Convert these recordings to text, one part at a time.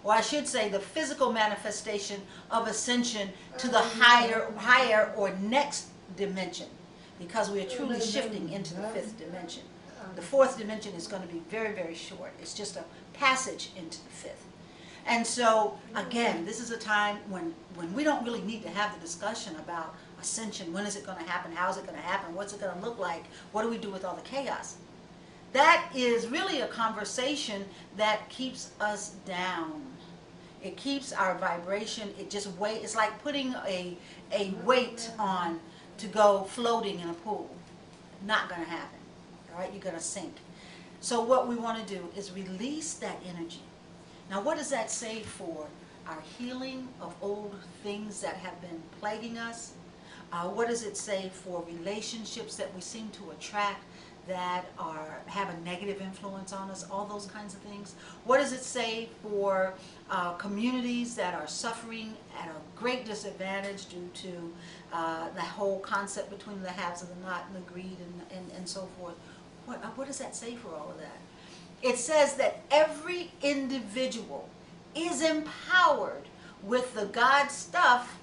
or I should say the physical manifestation of ascension to the higher or next dimension, because we are truly shifting into the fifth dimension. The fourth dimension is going to be very, very short. It's just a passage into the fifth. And so, again, this is a time when we don't really need to have the discussion about ascension. When is it going to happen? How is it going to happen? What's it going to look like? What do we do with all the chaos? That is really a conversation that keeps us down. It keeps our vibration. It just it's like putting a weight on to go floating in a pool. Not going to happen. All right, you're going to sink. So what we want to do is release that energy. Now, what does that say for our healing of old things that have been plaguing us? What does it say for relationships that we seem to attract that have a negative influence on us? All those kinds of things. What does it say for communities that are suffering at a great disadvantage due to the whole concept between the haves and the not and the greed and so forth? What does that say for all of that? It says that every individual is empowered with the God stuff,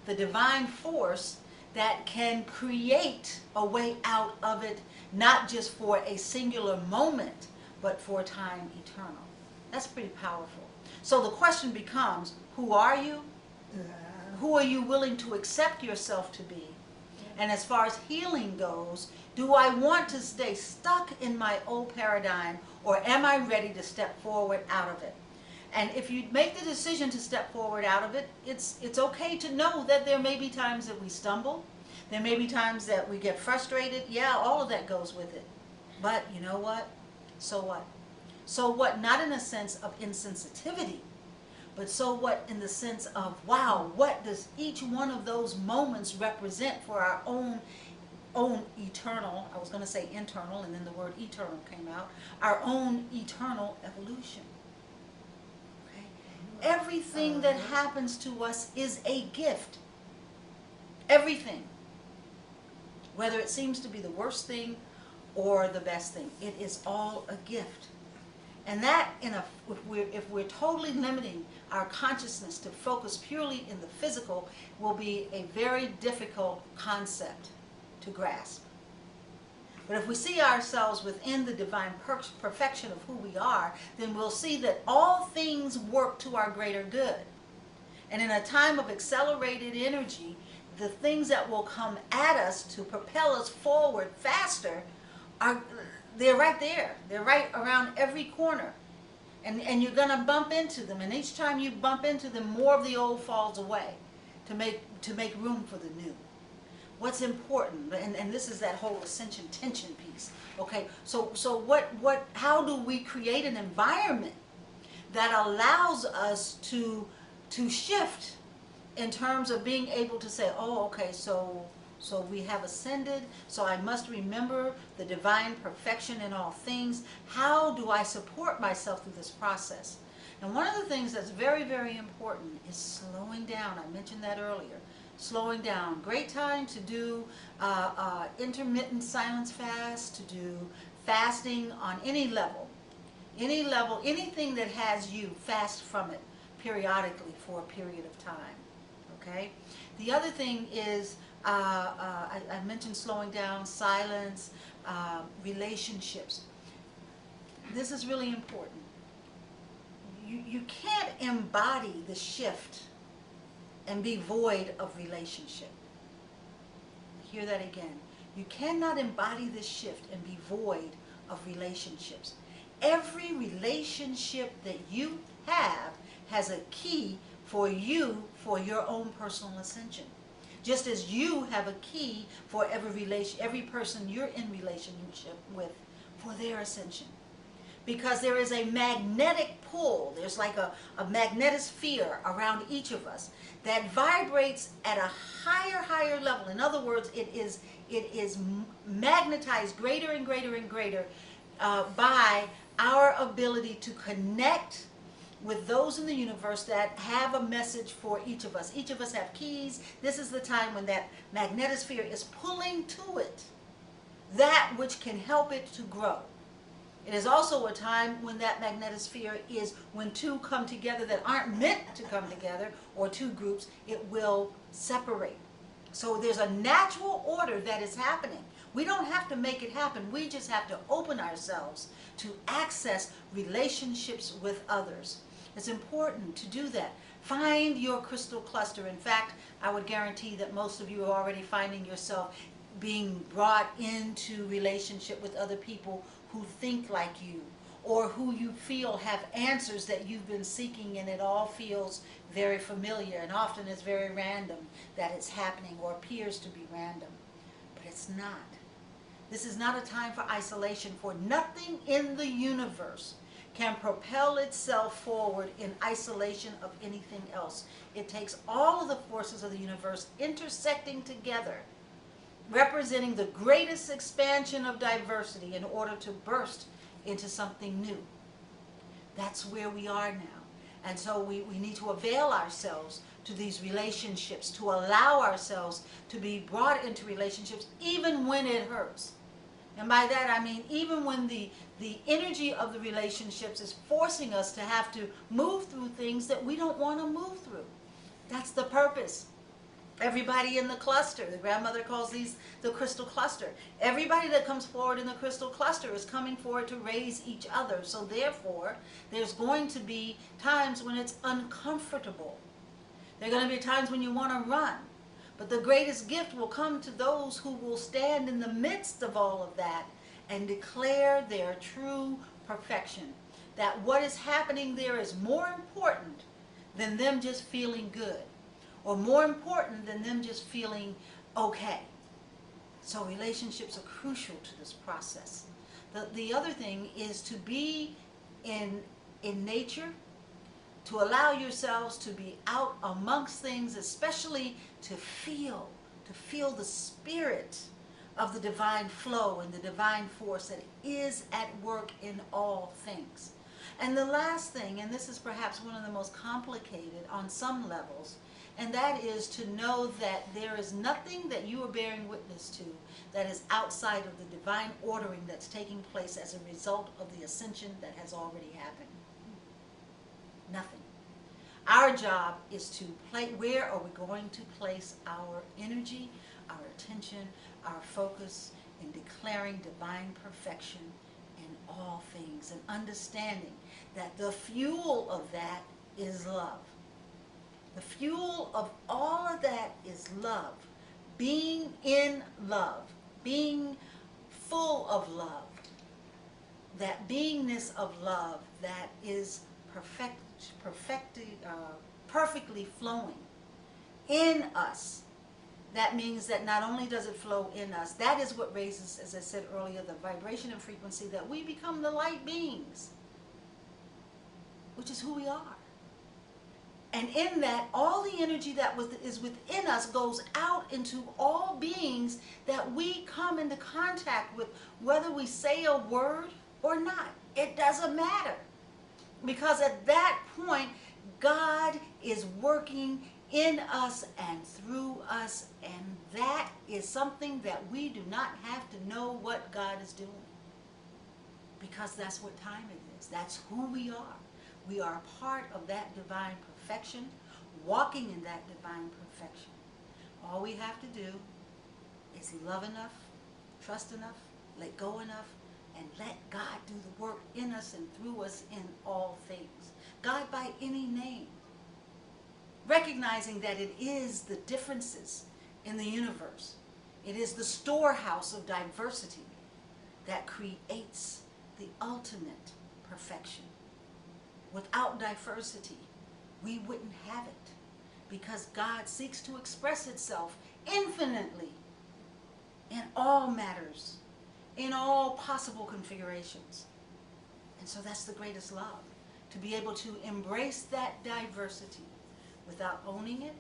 the divine force, that can create a way out of it, not just for a singular moment, but for time eternal. That's pretty powerful. So the question becomes, who are you? Who are you willing to accept yourself to be? And as far as healing goes, do I want to stay stuck in my old paradigm, or am I ready to step forward out of it? And if you make the decision to step forward out of it, it's okay to know that there may be times that we stumble. There may be times that we get frustrated. Yeah, all of that goes with it. But you know what? So what? So what? Not in a sense of insensitivity, but so what in the sense of, wow, what does each one of those moments represent for our own eternal, I was going to say internal, and then the word eternal came out, our own eternal evolution. Okay? Everything that happens to us is a gift. Everything. Whether it seems to be the worst thing or the best thing, it is all a gift. And that, if we're totally limiting our consciousness to focus purely in the physical, will be a very difficult concept to grasp. But if we see ourselves within the divine perfection of who we are, then we'll see that all things work to our greater good. And in a time of accelerated energy, the things that will come at us to propel us forward faster they're right there. They're right around every corner. And you're going to bump into them. And each time you bump into them, more of the old falls away to make room for the new. What's important, and this is that whole ascension tension piece. Okay, so how do we create an environment that allows us to shift in terms of being able to say, oh, okay, so we have ascended, so I must remember the divine perfection in all things. How do I support myself through this process? And one of the things that's very, very important is slowing down. I mentioned that earlier. Slowing down. Great time to do intermittent silence fast, to do fasting on any level, anything that has you fast from it periodically for a period of time. Okay? The other thing is, I mentioned slowing down, silence, relationships. This is really important. You can't embody the shift and be void of relationship. Hear that again. You cannot embody this shift and be void of relationships. Every relationship that you have has a key for you for your own personal ascension. Just as you have a key for every person you're in relationship with for their ascension. Because there is a magnetic pull, there's like a magnetosphere around each of us that vibrates at a higher level. In other words, it is magnetized greater and greater and greater by our ability to connect with those in the universe that have a message for each of us. Each of us have keys. This is the time when that magnetosphere is pulling to it that which can help it to grow. It is also a time when that magnetosphere is when two come together that aren't meant to come together, or two groups, it will separate. So there's a natural order that is happening. We don't have to make it happen. We just have to open ourselves to access relationships with others. It's important to do that. Find your crystal cluster. In fact, I would guarantee that most of you are already finding yourself being brought into relationship with other people who think like you, or who you feel have answers that you've been seeking, and it all feels very familiar, and often it's very random that it's happening, or appears to be random. But it's not. This is not a time for isolation, for nothing in the universe can propel itself forward in isolation of anything else. It takes all of the forces of the universe intersecting together, representing the greatest expansion of diversity, in order to burst into something new. That's where we are now. And so we need to avail ourselves to these relationships, to allow ourselves to be brought into relationships even when it hurts. And by that I mean even when the energy of the relationships is forcing us to have to move through things that we don't want to move through. That's the purpose. Everybody in the cluster, the grandmother calls these the crystal cluster. Everybody that comes forward in the crystal cluster is coming forward to raise each other. So therefore, there's going to be times when it's uncomfortable. There are going to be times when you want to run. But the greatest gift will come to those who will stand in the midst of all of that and declare their true perfection. That what is happening there is more important than them just feeling good, or more important than them just feeling okay. So relationships are crucial to this process. The other thing is to be in nature, to allow yourselves to be out amongst things, especially to feel the spirit of the divine flow and the divine force that is at work in all things. And the last thing, and this is perhaps one of the most complicated on some levels, and that is to know that there is nothing that you are bearing witness to that is outside of the divine ordering that's taking place as a result of the ascension that has already happened. Nothing. Our job is to where are we going to place our energy, our attention, our focus in declaring divine perfection in all things, and understanding that the fuel of that is love. The fuel of all of that is love. Being in love. Being full of love. That beingness of love that is perfectly flowing in us. That means that not only does it flow in us, that is what raises, as I said earlier, the vibration and frequency, that we become the light beings, which is who we are. And in that, all the energy that is within us goes out into all beings that we come into contact with, whether we say a word or not. It doesn't matter. Because at that point, God is working in us and through us, and that is something that we do not have to know what God is doing. Because that's what time it is. That's who we are. We are a part of that divine perfection, walking in that divine perfection. All we have to do is love enough, trust enough, let go enough, and let God do the work in us and through us in all things. God by any name. Recognizing that it is the differences in the universe. It is the storehouse of diversity that creates the ultimate perfection. Without diversity, we wouldn't have it, because God seeks to express itself infinitely in all matters, in all possible configurations. And so that's the greatest love, to be able to embrace that diversity without owning it,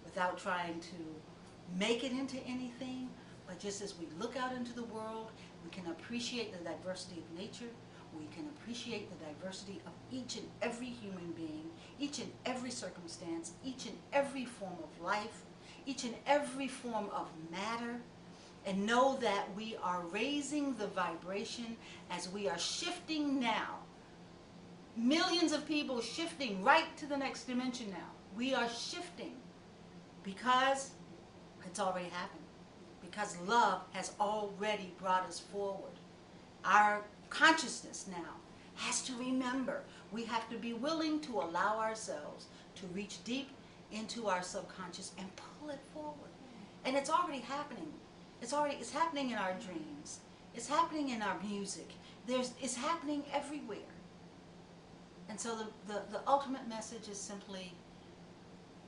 without trying to make it into anything, but just as we look out into the world, we can appreciate the diversity of nature. We can appreciate the diversity of each and every human being, each and every circumstance, each and every form of life, each and every form of matter, And know that we are raising the vibration as we are shifting now. Millions of people shifting right to the next dimension now. We are shifting because it's already happened. Because love has already brought us forward. Our consciousness now has to remember. We have to be willing to allow ourselves to reach deep into our subconscious and pull it forward. And it's already happening. It's happening in our dreams. It's happening in our music. It's happening everywhere. And so the ultimate message is simply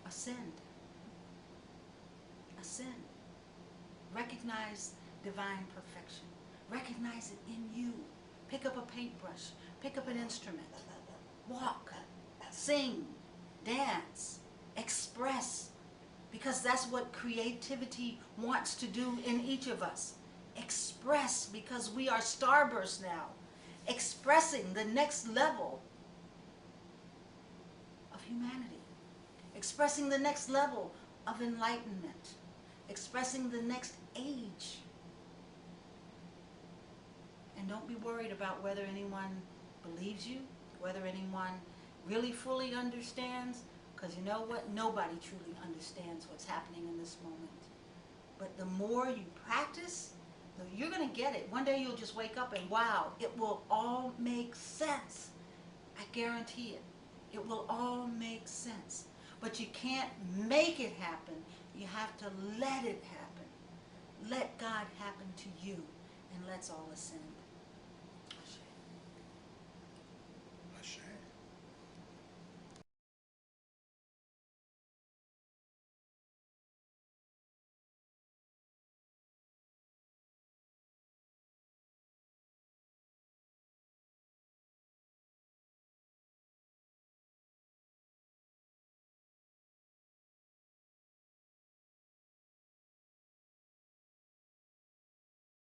ascend. Ascend. Recognize divine perfection. Recognize it in you. Pick up a paintbrush. Pick up an instrument. Walk. Sing. Dance. Express. Because that's what creativity wants to do in each of us. Express, because we are starbursts now. Expressing the next level of humanity. Expressing the next level of enlightenment. Expressing the next age. And don't be worried about whether anyone believes you, whether anyone really fully understands, because you know what? Nobody truly understands what's happening in this moment. But the more you practice, you're going to get it. One day you'll just wake up and wow, it will all make sense. I guarantee it. It will all make sense. But you can't make it happen. You have to let it happen. Let God happen to you, and let's all ascend.